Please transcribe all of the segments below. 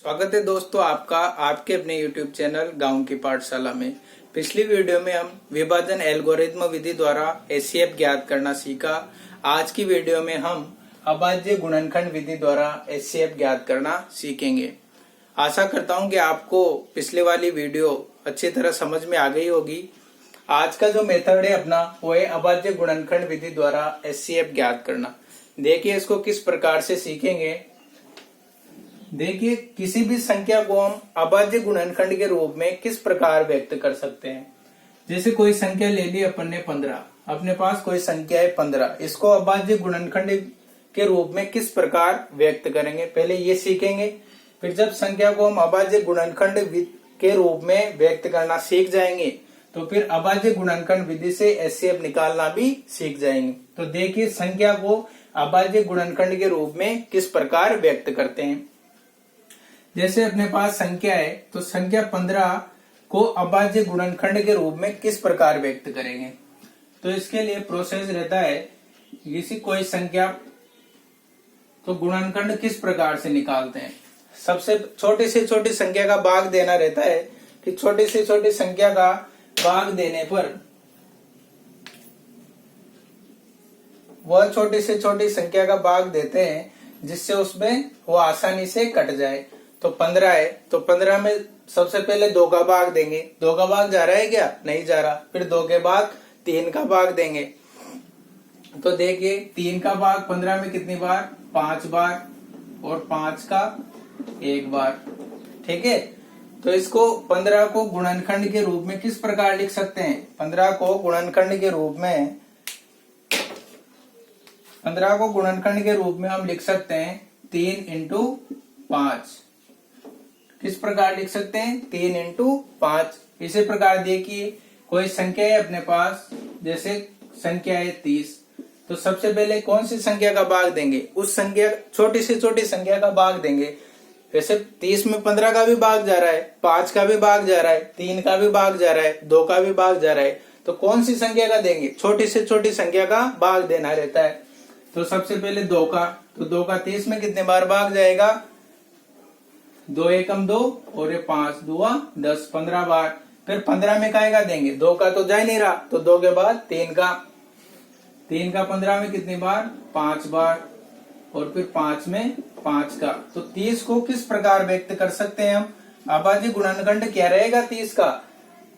स्वागत है दोस्तों आपका आपके अपने YouTube चैनल गांव की पाठशाला में। पिछली वीडियो में हम विभाजन एल्गोरिथम विधि द्वारा एचसीएफ ज्ञात करना सीखा। आज की वीडियो में हम अभाज्य गुणनखंड विधि द्वारा एचसीएफ ज्ञात करना सीखेंगे। आशा करता हूं कि आपको पिछले वाली वीडियो अच्छी तरह समझ में आ गई होगी। आज का जो मेथड है अपना वो है अभाज्य गुणनखंड विधि द्वारा एचसीएफ ज्ञात करना। देखिए इसको किस प्रकार से सीखेंगे। देखिए किसी भी संख्या को हम अभाज्य गुणनखंड के रूप में किस प्रकार व्यक्त कर सकते हैं। जैसे कोई संख्या ले ली अपन ने 15, अपने पास कोई संख्या है 15, इसको अभाज्य गुणनखंड के रूप में किस प्रकार व्यक्त करेंगे पहले ये सीखेंगे। फिर जब संख्या को हम अभाज्य गुणनखंड के रूप में व्यक्त करना सीख जाएंगे तो फिर अभाज्य गुणनखंड विधि से एचसीएफ निकालना भी सीख जाएंगे। तो देखिए संख्या को अभाज्य गुणनखंड के रूप में किस प्रकार व्यक्त करते हैं। जैसे अपने पास संख्या है तो संख्या 15 को अभाज्य गुणनखंड के रूप में किस प्रकार व्यक्त करेंगे। तो इसके लिए प्रोसेस रहता है किसी कोई संख्या तो गुणनखंड किस प्रकार से निकालते हैं। सबसे छोटी से छोटी संख्या का भाग देना रहता है कि छोटी से छोटी संख्या का भाग देने पर वह छोटी से छोटी संख्या का भाग देते हैं जिससे उसमें वो आसानी से कट जाए। तो 15 है तो 15 में सबसे पहले 2 का भाग देंगे। 2 का भाग जा रहा है क्या? नहीं जा रहा। फिर 2 के बाद 3 का भाग देंगे। तो देखिए 3 का भाग 15 में कितनी बार? 5 बार और 5 का 1 बार। ठीक है, तो इसको 15 को गुणनखंड के रूप में किस प्रकार लिख सकते हैं। 15 को गुणनखंड के रूप में हम लिख सकते हैं 3 इंटू 5। किस प्रकार लिख सकते हैं? 3 इंटू 5। इसी प्रकार देखिए कोई संख्या है अपने पास, जैसे संख्या है 30, तो सबसे पहले कौन सी संख्या का भाग देंगे? उस संख्या छोटी से छोटी संख्या का भाग देंगे। वैसे 30 में 15 का भी भाग जा रहा है, 5 का भी भाग जा रहा है, 3 का भी भाग जा रहा है, 2 का भी भाग जा रहा है, तो कौन सी संख्या का देंगे? छोटी से छोटी संख्या का भाग देना रहता है। तो सबसे पहले 2 का, तो 2 का 30 में कितने बार भाग जाएगा? 2 एकम 2 और ये 5 दुआ 10, 15 बार। फिर 15 में काहे का देंगे? 2 का तो जा ही नहीं रहा, तो 2 के बाद 3 का 15 में कितनी बार? 5 बार और फिर 5 में 5 का। तो 30 को किस प्रकार व्यक्त कर सकते हैं हम? अभाज्य गुणनखंड क्या रहेगा 30 का?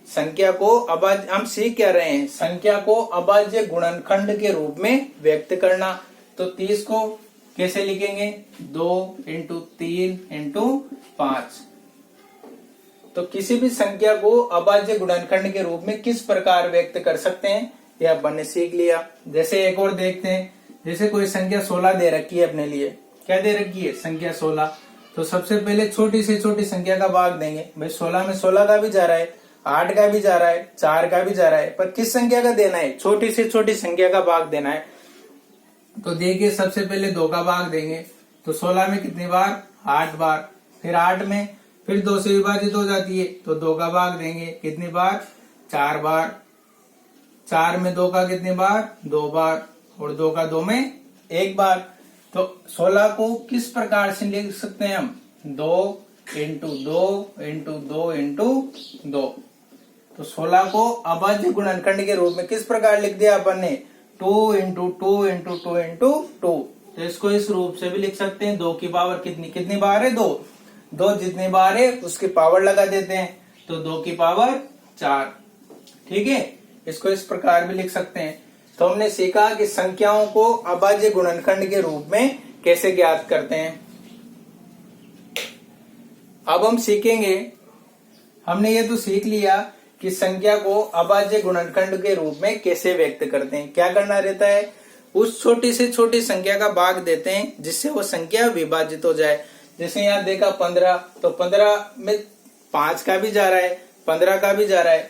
संख्या को अभाज्य, हम सीख क्या रहे हैं? संख्या को अभाज्य गुणनखंड के रूप में व्यक्त करना। तो 30 को कैसे लिखेंगे? 2 इंटू 3 इंटू 5। तो किसी भी संख्या को अभाज्य गुणनखंड के रूप में किस प्रकार व्यक्त कर सकते हैं यह अपन ने सीख लिया। जैसे एक और देखते हैं, जैसे कोई संख्या 16 दे रखी है अपने लिए। क्या दे रखी है? संख्या 16। तो सबसे पहले छोटी से छोटी संख्या का भाग देंगे। भाई 16 में 16 का भी जा रहा है, 8 का भी जा रहा है, 4 का भी जा रहा है, पर किस संख्या का देना है? छोटी से छोटी संख्या का भाग देना है। तो देखिए सबसे पहले 2 का भाग देंगे। तो 16 में कितनी बार? 8 बार। फिर 8 में फिर 2 से विभाजित हो जाती है तो 2 का भाग देंगे। कितनी बार? 4 बार। 4 में 2 का कितनी बार? 2 बार और 2 का 2 में 1 बार। तो 16 को किस प्रकार से लिख सकते हैं हम? 2 इंटू 2 इंटू 2 इंटू 2। तो 16 को अभाज्य गुणनखंड के रूप में किस प्रकार लिख दिया अपन ने? 2 इंटू 2 इंटू 2 इंटू 2। तो इसको इस रूप से भी लिख सकते हैं। 2 की पावर कितनी बार है? 2 जितनी बार है उसकी पावर लगा देते हैं, तो 2 की पावर 4। ठीक है, इसको इस प्रकार भी लिख सकते हैं। तो हमने सीखा कि संख्याओं को अभाज्य गुणनखंड के रूप में कैसे ज्ञात करते हैं। अब हम सीखेंगे, हमने ये तो सीख लिया कि संख्या को अभाज्य गुणनखंड के रूप में कैसे व्यक्त करते हैं। क्या करना रहता है? उस छोटी से छोटी संख्या का भाग देते हैं जिससे वो संख्या विभाजित हो जाए। जैसे यहाँ देखा 15, तो 15 में 5 का भी जा रहा है, 15 का भी जा रहा है,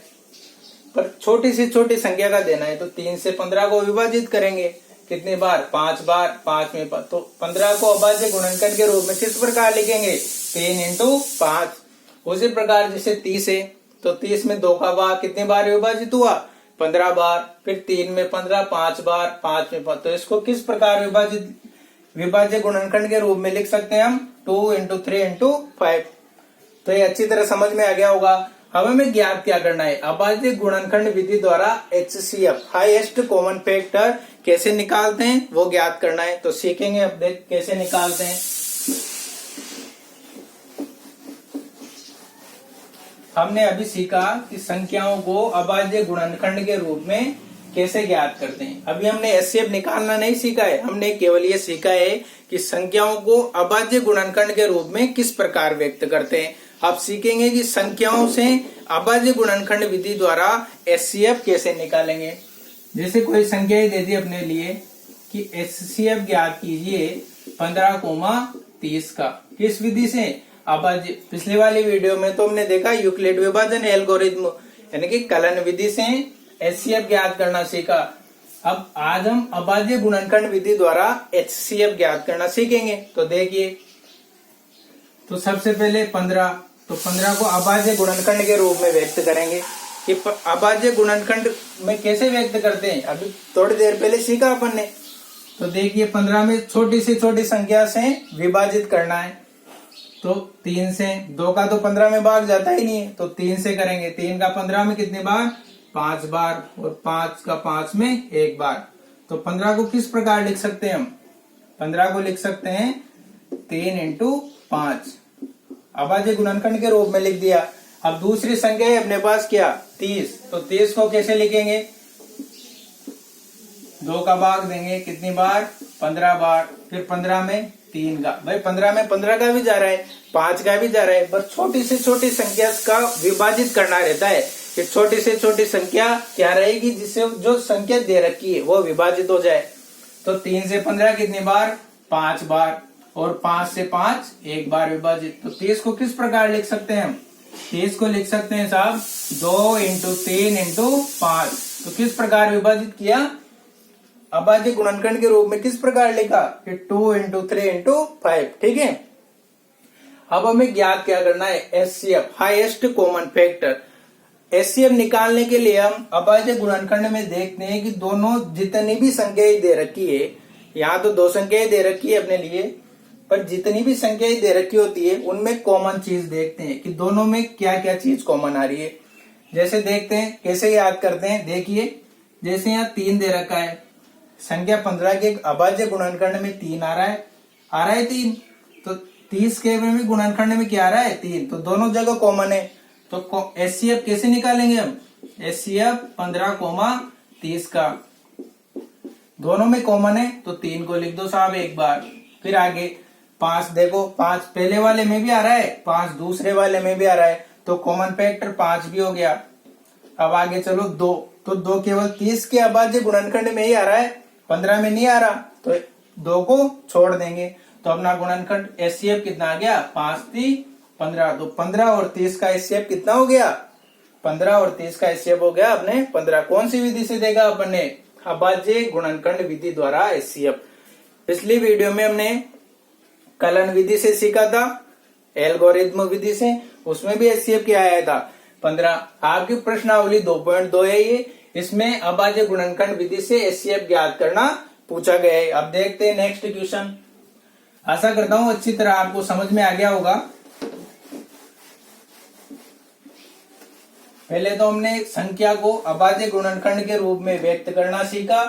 पर छोटी से छोटी संख्या का देना है। तो 3 से 15 को विभाजित करेंगे। कितनी बार? 5 बार। 5 में तो 15 को अभाज्य गुणनखंड के रूप में किस प्रकार लिखेंगे? 3 इंटू 5। उसी प्रकार जैसे 30 है तो 30 में 2 का भाग कितनी बार विभाजित हुआ? 15 बार। फिर 3 में 15 5 बार, 5 में 5। तो इसको किस प्रकार विभाजित विभाज्य गुणनखंड के रूप में लिख सकते हैं हम 2 इंटू 3 इंटू 5। तो ये अच्छी तरह समझ में आ गया होगा। अब हमें ज्ञात क्या करना है, अभाज्य गुणनखंड विधि द्वारा HCF हाईएस्ट कॉमन फैक्टर कैसे निकालते हैं वो ज्ञात करना है। तो सीखेंगे अब देख कैसे निकालते हैं। हमने अभी सीखा कि संख्याओं को अभाज्य गुणनखंड के रूप में कैसे ज्ञात करते हैं। अभी हमने HCF निकालना नहीं सीखा है, हमने केवल ये सीखा है कि संख्याओं को अभाज्य गुणनखंड के रूप में किस प्रकार व्यक्त करते हैं। अब सीखेंगे कि संख्याओं से अभाज्य गुणनखंड विधि द्वारा HCF कैसे निकालेंगे। जैसे कोई संख्या दे दी अपने लिए कि HCF ज्ञात कीजिए 15,30 का, किस विधि से, अभाज्य। पिछले वाली वीडियो में तो हमने देखा यूक्लिड विभाजन एल्गोरिथम यानी कि कलन विधि से HCF ज्ञात करना सीखा। अब आज हम अभाज्य गुणनखंड विधि द्वारा HCF ज्ञात करना सीखेंगे। तो देखिए, तो सबसे पहले 15, तो 15 को अभाज्य गुणनखंड के रूप में व्यक्त करेंगे। कि अभाज्य गुणनखंड में कैसे व्यक्त करते हैं अभी थोड़ी देर पहले सीखा अपन ने। तो देखिए 15 में छोटी से छोटी संख्या से विभाजित करना है। तो 3 से, 2 का तो 15 में भाग जाता ही नहीं है, तो 3 से करेंगे। 3 का 15 में कितने बार, 5 बार, और 5 का 5 में 1 बार। तो 15 को किस प्रकार लिख सकते हैं हम, 15 को लिख सकते हैं 3 इंटू 5, अभाज्य गुणनखंड के रूप में लिख दिया। अब दूसरी संख्या है अपने पास क्या, 30। तो 30 को कैसे लिखेंगे, 2 का भाग देंगे कितनी बार, 15 बार, फिर 15 में 3 का, भाई 15 में 15 का भी जा रहा है, 5 का भी जा रहा है, पर छोटी से छोटी संख्या का विभाजित करना रहता है कि छोटी से छोटी संख्या क्या रहेगी जिससे जो संख्या दे रखी है वो विभाजित हो जाए। तो 3 से 15 कितनी बार, 5 बार, और 5 से 5 1 बार विभाजित। तो 30 को किस प्रकार लिख सकते हैं हम, 30 को लिख सकते हैं साहब 2 इंटू 3 इंटू 5। तो किस प्रकार विभाजित किया, अभाज्य गुणनखंड के रूप में किस प्रकार लिखा कि 2 इंटू 3 इंटू 5। ठीक है। अब हमें ज्ञात क्या करना है, HCF highest common factor. HCF निकालने के लिए हम अभाज्य गुणनखंड में देखते हैं कि दोनों जितनी भी संख्याएं दे रखी है, यहाँ तो 2 संख्याएं दे रखी है अपने लिए, पर जितनी भी संख्याएं दे रखी होती है उनमें कॉमन चीज देखते हैं कि दोनों में क्या क्या चीज कॉमन आ रही है। जैसे देखते हैं कैसे याद करते हैं। देखिए जैसे यहाँ 3 दे रखा है, संख्या 15 के अभाज्य गुणनखंड में 3 आ रहा है 3, तो 30 के में गुणनखंड में क्या आ रहा है, 3, तो दोनों जगह कॉमन है। तो HCF कैसे निकालेंगे हम, HCF 15,30 का, दोनों में कॉमन है तो 3 को लिख दो साहब 1 बार। फिर आगे 5 देखो, 5 पहले वाले में भी आ रहा है, 5 दूसरे वाले में भी आ रहा है, तो कॉमन फैक्टर 5 भी हो गया। अब आगे चलो 2, तो 2 केवल 30 के अभाज्य गुणनखंड में ही आ रहा है, 15 में नहीं आ रहा, तो 2 को छोड़ देंगे। तो अपना गुणनखंड HCF कितना आ गया, 5 3 15। तो 15 और 30 का HCF कितना हो गया, 15 और 30 का HCF हो गया अपने 15। कौन सी विधि से देगा अपन ने, अभाज्य गुणनखंड विधि द्वारा HCF। पिछली वीडियो में हमने कलन विधि से सीखा था, एल्गोरिथम विधि से, उसमें भी HCF क्या आया था 15। आपकी प्रश्नावली 2.2 है ये, इसमें अभाज्य गुणनखंड विधि से HCF ज्ञात करना पूछा गया है। अब देखते हैं नेक्स्ट क्वेश्चन। आशा करता हूं अच्छी तरह आपको समझ में आ गया होगा। पहले तो हमने संख्या को अभाज्य गुणनखंड के रूप में व्यक्त करना सीखा।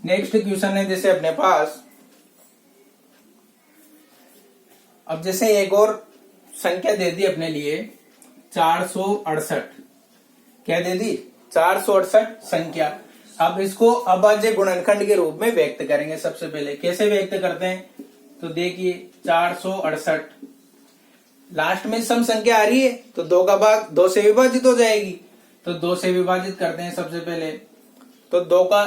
नेक्स्ट क्वेश्चन है जैसे अपने पास, अब जैसे एक और संख्या दे दी अपने लिए 468, क्या दे दी, 468 संख्या। अब इसको अभाज्य गुणनखंड के रूप में व्यक्त करेंगे। सबसे पहले कैसे व्यक्त करते हैं, तो देखिए 468, लास्ट में सम संख्या आ रही है तो 2 का भाग 2 से विभाजित हो जाएगी, तो 2 से विभाजित करते हैं सबसे पहले। तो 2 का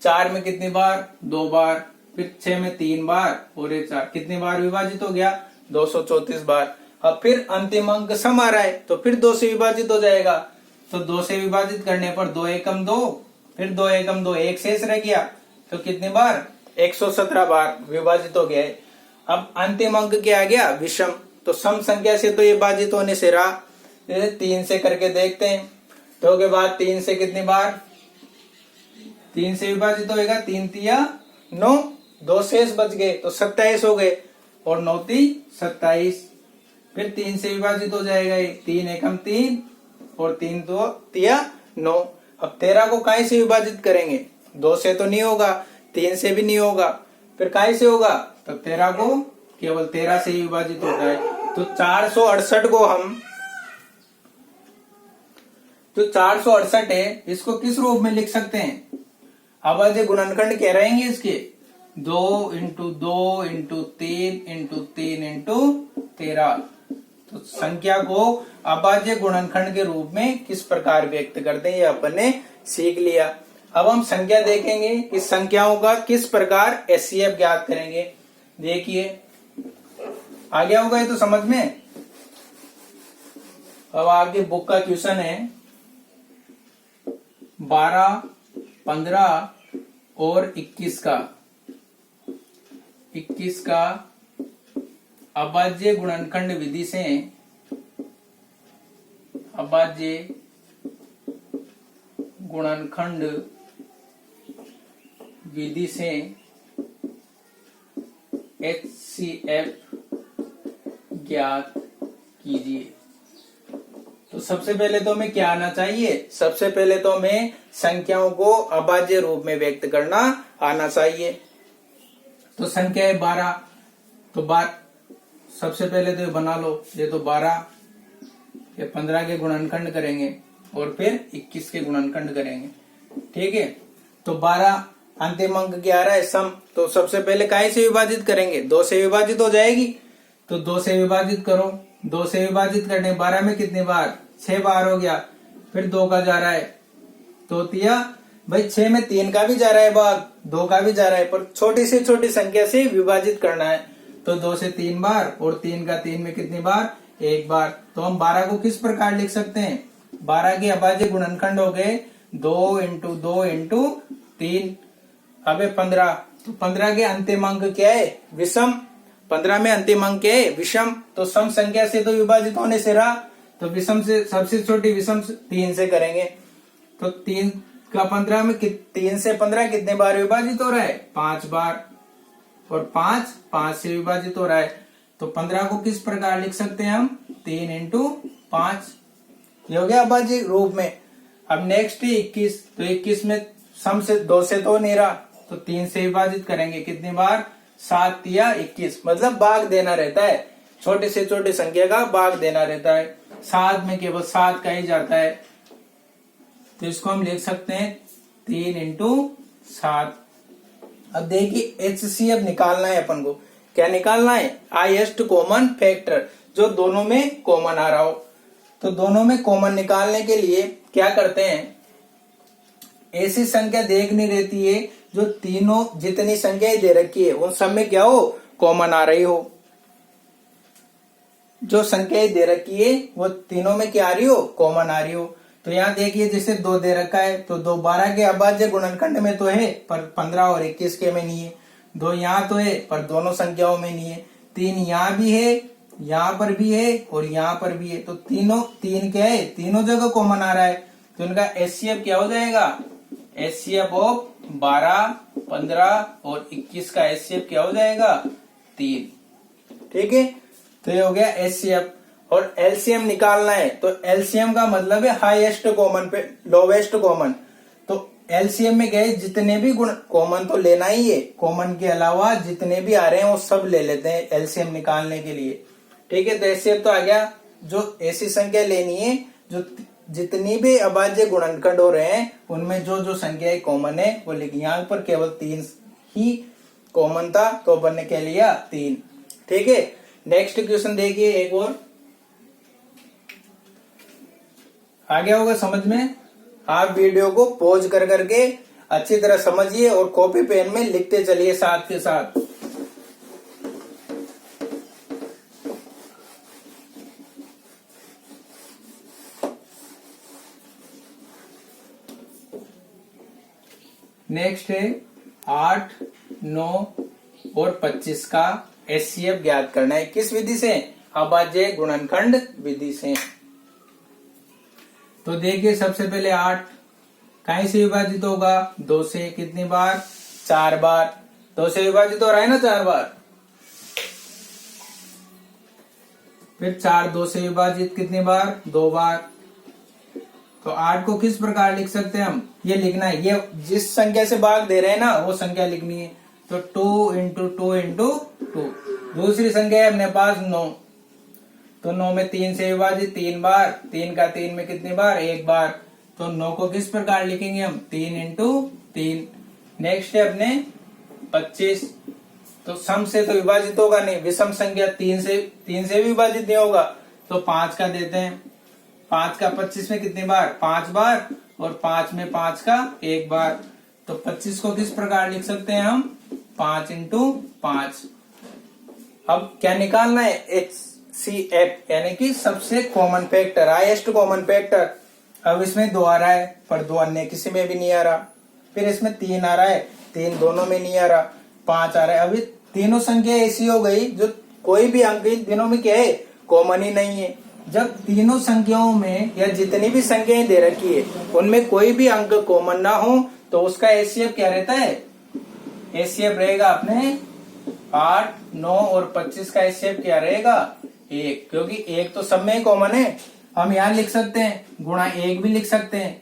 4 में कितनी बार, 2 बार, फिर 6 में 3 बार, और ये 4 कितनी बार विभाजित हो गया, 234 बार। अब फिर अंतिम अंक सम आ रहा है तो फिर 2 से विभाजित हो जाएगा, तो 2 से विभाजित करने पर 2 एकम 2, फिर 2 एकम 2, 1 शेष रह गया, तो कितनी बार, 117 बार विभाजित हो गया है। अब अंतिम अंक क्या आ गया, विषम, तो सम संख्या से तो ये विभाजित होने से रहा, 3 से करके देखते हैं। 2 के बाद 3 से कितनी बार, 3 से विभाजित होएगा, 3 तिया 9, 2 शेष बच गए तो 27 हो गए और 9 ती 27। फिर 3 से विभाजित हो जाएगा ये, 3 एकम 3 और 3 दो तिया 9। अब 13 को काय से विभाजित करेंगे, 2 से तो नहीं होगा, 3 से भी नहीं होगा, फिर काय से होगा, तो 13 को केवल 13 से ही विभाजित होता है। तो 468 को हम, जो 468 है इसको किस रूप में लिख सकते हैं, अभाज्य गुणनखंड कह रहेंगे इसके, 2 इंटू 2 इंटू 3 इंटू 3 इंटू 13। तो संख्या को अभाज्य गुणनखंड के रूप में किस प्रकार व्यक्त करते हैं ये अपन ने सीख लिया। अब हम संख्या देखेंगे, इस संख्याओं का किस प्रकार एचसीएफ ज्ञात करेंगे। देखिए आ गया होगा ये तो समझ में। अब आपकी बुक का क्वेश्चन है 12, 15 और 21 का अभाज्य गुणनखंड विधि से, अभाज्य गुणनखंड विधि से एचसीएफ ज्ञात कीजिए। तो सबसे पहले तो हमें क्या आना चाहिए, सबसे पहले तो हमें संख्याओं को अभाज्य रूप में व्यक्त करना आना चाहिए। तो संख्या है 12, तो 12 सबसे पहले तो ये बना लो, ये तो 12 ये 15 के गुणनखंड करेंगे और फिर 21 के गुणनखंड करेंगे, ठीक है। तो 12 अंतिम अंक 11 है सम, तो सबसे पहले काय से विभाजित करेंगे, 2 से विभाजित हो जाएगी, तो 2 से विभाजित करो। 2 से विभाजित करने 12 में कितने बार, 6 बार हो गया, फिर 2 का जा रहा है, तो तिया भाई 6 में 3 का भी जा रहा है भाग, 2 का भी जा रहा है, पर छोटी से छोटी संख्या से विभाजित करना है। तो 2 से 3 बार और 3 का 3 में कितनी बार, 1 बार। तो हम 12 को किस प्रकार लिख सकते हैं, 12 के अभाज्य गुणनखंड हो गए 2 इंटू 2 इंटू 3। अब 15, तो 15 के अंतिम अंक क्या है, विषम। 15 में अंतिम अंक क्या है, विषम। तो सम संख्या से तो विभाजित होने से रहा, तो विषम से सबसे छोटी विषम 3 से करेंगे। तो 3 का 15 में 3 से 15 कितने बार विभाजित हो रहा है, 5 बार, और 5 से विभाजित हो रहा है। तो 15 को किस प्रकार लिख सकते हैं हम, 3 इंटू 5, ये हो गया अभाज्य रूप में। अब नेक्स्ट है 21, तो 21 में सम से 2 से तो नहीं रहा, तो 3 से विभाजित करेंगे, कितनी बार, 7 या 21, मतलब भाग देना रहता है, छोटे से छोटी संख्या का भाग देना रहता है। 7 में केवल 7 का ही जाता है, तो इसको हम लिख सकते हैं 3 इंटू 7। अब देखिए एचसीएफ निकालना है अपन को, क्या निकालना है, हाईएस्ट कॉमन फैक्टर, जो दोनों में कॉमन आ रहा हो। तो दोनों में कॉमन निकालने के लिए क्या करते हैं, ऐसी संख्या देखनी रहती है जो तीनों जितनी संख्याएं दे रखी है उन सब में क्या हो, कॉमन आ रही हो। जो संख्याएं दे रखी है वो तीनों में क्या आ रही हो, कॉमन आ रही हो। तो यहाँ देखिए जैसे 2 दे रखा है, तो 2 12 के अभाज्य गुणनखंड में तो है, पर 15 और 21 के में नहीं है। 2 यहाँ तो है पर दोनों संख्याओं में नहीं है। 3 यहाँ भी है, यहाँ पर भी है और यहाँ पर भी है, तो तीनों 3 क्या है, तीनों जगह कॉमन आ रहा है। तो इनका एचसीएफ क्या हो जाएगा, एचसीएफ ऑफ 12, 15 और 21 का एचसीएफ क्या हो जाएगा, 3, ठीक है। तो ये हो गया एचसीएफ। और एलसीएम निकालना है, तो एलसीएम का मतलब है हाईएस्ट कॉमन पे लोवेस्ट कॉमन। तो एलसीएम में गए जितने भी गुण, कॉमन तो लेना ही है, कॉमन के अलावा जितने भी आ रहे हैं वो सब ले लेते हैं एलसीएम निकालने के लिए, ठीक है। तो एचसीएफ तो आ गया, जो ऐसी संख्या लेनी है जो जितनी भी अभाज्य गुणनखंड हो रहे हैं उनमें जो जो संख्याएं कॉमन है वो लिखी। यहाँ पर केवल 3 ही कॉमन था, तो अपन ने क्या लिया, 3, ठीक है। नेक्स्ट क्वेश्चन देखिए, एक और आ गया होगा समझ में। आप वीडियो को पॉज कर करके अच्छी तरह समझिए और कॉपी पेन में लिखते चलिए साथ के साथ। नेक्स्ट है 8, 9 और 25 का एचसीएफ ज्ञात करना है, किस विधि से, अभाज्य गुणनखंड विधि से। तो देखिए सबसे पहले 8, कहीं से विभाजित होगा? 2 से। कितनी बार? 4 बार। 2 से विभाजित हो रहा है ना 4 बार। फिर 4 2 से विभाजित कितनी बार? 2 बार। तो 8 को किस प्रकार लिख सकते हैं हम? ये लिखना है, ये जिस संख्या से भाग दे रहे हैं ना वो संख्या लिखनी है। तो 2 इंटू 2 इंटू 2। दूसरी संख्या है अपने पास 9। तो 9 में 3 से विभाजित 3 बार। 3 का 3 में कितनी बार? 1 बार। तो 9 को किस प्रकार लिखेंगे हम? 3 इंटू 3। नेक्स्ट है अपने 25। तो सम से तो विभाजित होगा नहीं, विषम संख्या 3 से विभाजित नहीं होगा। तो 5 का देते हैं। 5 का 25 में कितनी बार? 5 बार। और 5 में 5 का 1 बार। तो 25 को किस प्रकार लिख सकते हैं हम? 5 इंटू 5। अब क्या निकालना है? HCF यानी कि सबसे common factor, highest common factor. अब इसमें 2 आ रहा है पर 2 अन्य किसी में भी नहीं आ रहा। फिर इसमें 3 आ रहा है, 3 दोनों में नहीं आ रहा। 5 आ रहा है। अभी तीनों संख्या ऐसी हो गई जो कोई भी अंक इन तीनों में क्या है? कॉमन ही नहीं है। जब तीनों संख्याओं में या जितनी भी संख्याएं दे रखी है उनमें कोई भी अंक कॉमन ना हो तो उसका HCF क्या रहता है? HCF रहेगा अपने 8, 9 और 25 का HCF क्या रहेगा? 1। क्योंकि 1 तो सब में कॉमन है। हम यहाँ लिख सकते हैं, गुणा 1 भी लिख सकते हैं,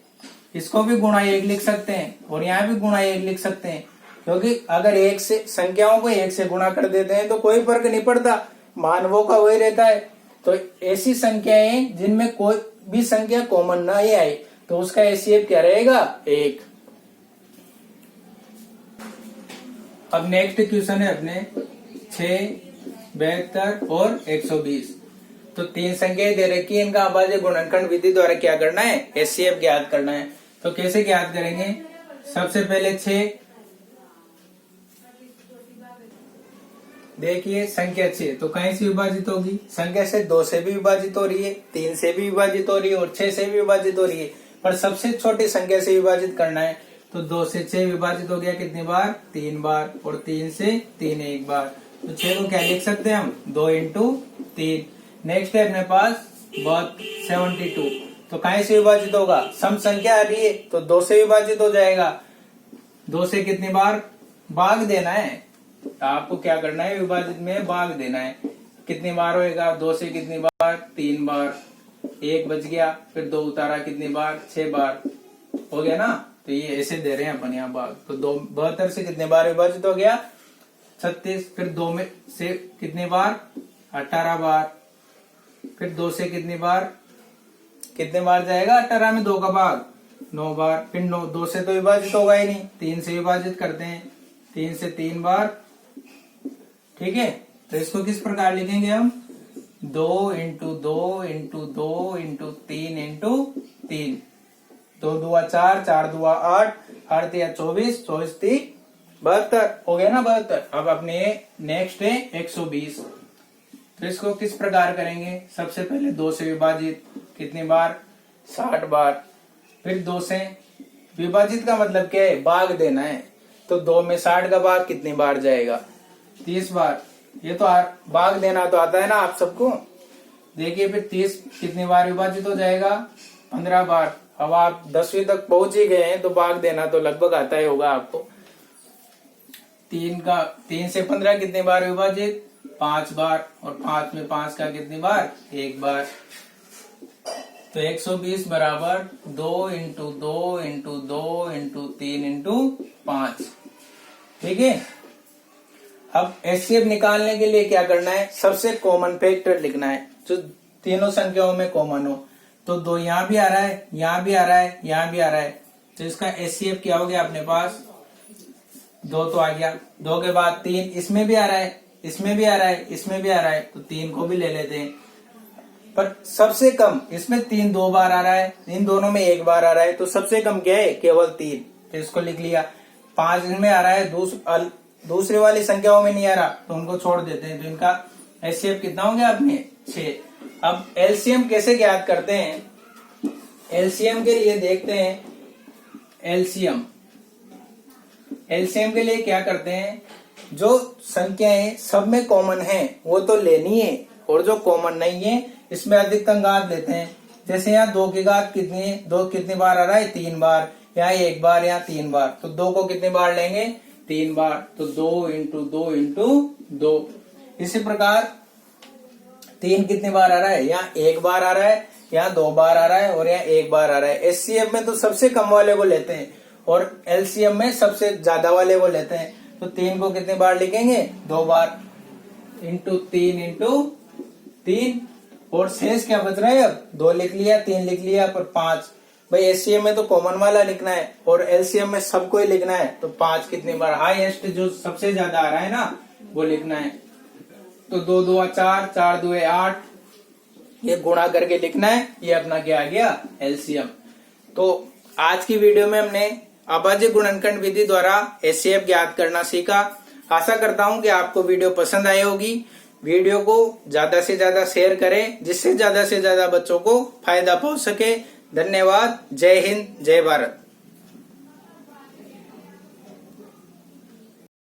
इसको भी गुणा 1 लिख सकते हैं और यहाँ भी गुणा 1 लिख सकते हैं। क्योंकि अगर 1 से संख्याओं को 1 से गुणा कर देते हैं तो कोई फर्क नहीं पड़ता, मान वो का वही रहता है। तो ऐसी संख्याएं जिनमें कोई भी संख्या कॉमन ना ही आए तो उसका HCF क्या रहेगा? 1। अब नेक्स्ट क्वेश्चन है अपने 6, 72 और 120। तो 3 संख्याएं दे रखी है, इनका अभाज्य गुणनखंड विधि द्वारा क्या करना है? HCF ज्ञात करना है। तो कैसे ज्ञात करेंगे? सबसे पहले 6, देखिए संख्या 6 तो कहीं से विभाजित होगी? संख्या से 2 से भी विभाजित हो रही है, 3 से भी विभाजित हो रही है और 6 से भी विभाजित हो रही है। पर सबसे छोटी संख्या से विभाजित करना है। तो 2 से 6 विभाजित हो गया कितनी बार? 3 बार। और 3 से 3 1 बार। तो 6 को क्या लिख सकते हैं हम? 2 इंटू 3। नेक्स्ट है अपने पास 72। तो कहीं से विभाजित होगा? सम संख्या आ रही है तो 2 से विभाजित हो जाएगा। 2 से कितनी बार भाग देना है? आपको क्या करना है? विभाजित में भाग देना है। कितनी बार होएगा? 2 से कितनी बार? 3 बार। 1 बच गया, फिर 2 उतारा, कितनी बार? 6 बार। हो गया ना? तो ये ऐसे दे रहे हैं अपन यहाँ भाग। तो 72 से कितने बार विभाजित हो गया? 36। फिर 2 में से कितनी बार? 18 बार। फिर 2 से कितनी बार? कितने बार जाएगा? 18 में 2 का भाग? 9 बार। फिर 2 से तो विभाजित होगा ही नहीं, 3 से विभाजित करते हैं। 3 से 3 बार। ठीक है, तो इसको किस प्रकार लिखेंगे हम? 2 इंटू 2 इंटू 2 इंटू 3 इंटू 3। 2 दूआ 4, 4 दूआ 8, 8 या 24, 24 3 72। हो गया ना 72। अब अपने नेक्स्ट है 120। तो इसको किस प्रकार करेंगे? सबसे पहले 2 से विभाजित कितनी बार? 60 बार। फिर 2 से विभाजित का मतलब क्या है? भाग देना है। तो 2 में 60 का भाग कितनी बार जाएगा? 30 बार। ये तो भाग देना तो आता है ना आप सबको। देखिए फिर 30 कितनी बार विभाजित हो जाएगा? 15 बार। अब आप 10वीं तक पहुंच ही गए हैं तो भाग देना तो लगभग आता ही होगा आपको। 3 से 15 कितनी बार विभाजित? 5 बार। और 5 में 5 का कितनी बार? 1 बार। तो 120 बराबर 2 इंटू 2 इंटू 2 इंटू 3 इंटू 5। ठीक है। अब HCF निकालने के लिए क्या करना है? सबसे कॉमन फैक्टर लिखना है जो तीनों संख्याओं में कॉमन हो। तो 2 यहाँ भी आ रहा है, यहाँ भी आ रहा है, यहाँ भी आ रहा है। तो इसका HCF क्या हो गया अपने पास? 2 तो आ गया। 2 के बाद 3 इसमें भी आ रहा है, इसमें भी आ रहा है, इसमें भी आ रहा है। तो 3 को भी ले लेते हैं। पर सबसे कम इसमें 3 2 बार आ रहा है, इन दोनों में 1 बार आ रहा है। तो सबसे कम क्या है? केवल 3। तो इसको लिख लिया। 5 इनमें आ रहा है, दूसरी वाली संख्याओं में नहीं आ रहा तो उनको छोड़ देते हैं। तो इनका HCF कितना हो गया अपने? 6। अब LCM कैसे ज्ञात करते हैं? LCM के लिए देखते हैं। LCM के लिए क्या करते हैं? जो संख्याएं सब में कॉमन है वो तो लेनी है और जो कॉमन नहीं है इसमें अधिकतम घात लेते हैं। जैसे यहाँ 2 की घात कितनी है? 2 कितनी बार आ रहा है? 3 बार। या एक बार या 3 बार। तो 2 को कितने बार लेंगे? 3 बार। तो 2 इंटू 2 इंटू 2। इसी प्रकार 3 कितने बार आ रहा है? या एक बार आ रहा है, या 2 बार आ रहा है, और या एक बार आ रहा है। एचसीएफ में तो सबसे कम वाले को लेते हैं और एलसीएम में सबसे ज्यादा वाले को लेते हैं। तो 3 को कितने बार लिखेंगे? 2 बार। Into 3 into 3। और शेष क्या बच रहा है? अब 2 लिख लिया, 3 लिख लिया, पर 5। भाई एचसीएम में तो कॉमन वाला लिखना है और एलसीएम में सबको ही लिखना है। तो 5 कितनी बार? हाईएस्ट जो सबसे ज्यादा आ रहा है ना, वो लिखना है। तो 2 2 4, 4 2 8, ये गुणा करके लिखना है। ये अपना क्या आ गया? एलसीएम। तो आज की वीडियो में हमने अभाज्य गुणनखंड विधि द्वारा एचसीएफ ज्ञात करना सीखा। आशा करता हूं कि आपको वीडियो पसंद आई होगी। वीडियो को ज्यादा से ज्यादा शेयर करें, जिससे ज्यादा से ज्यादा बच्चों को फायदा पहुंच सके। धन्यवाद। जय हिंद, जय भारत।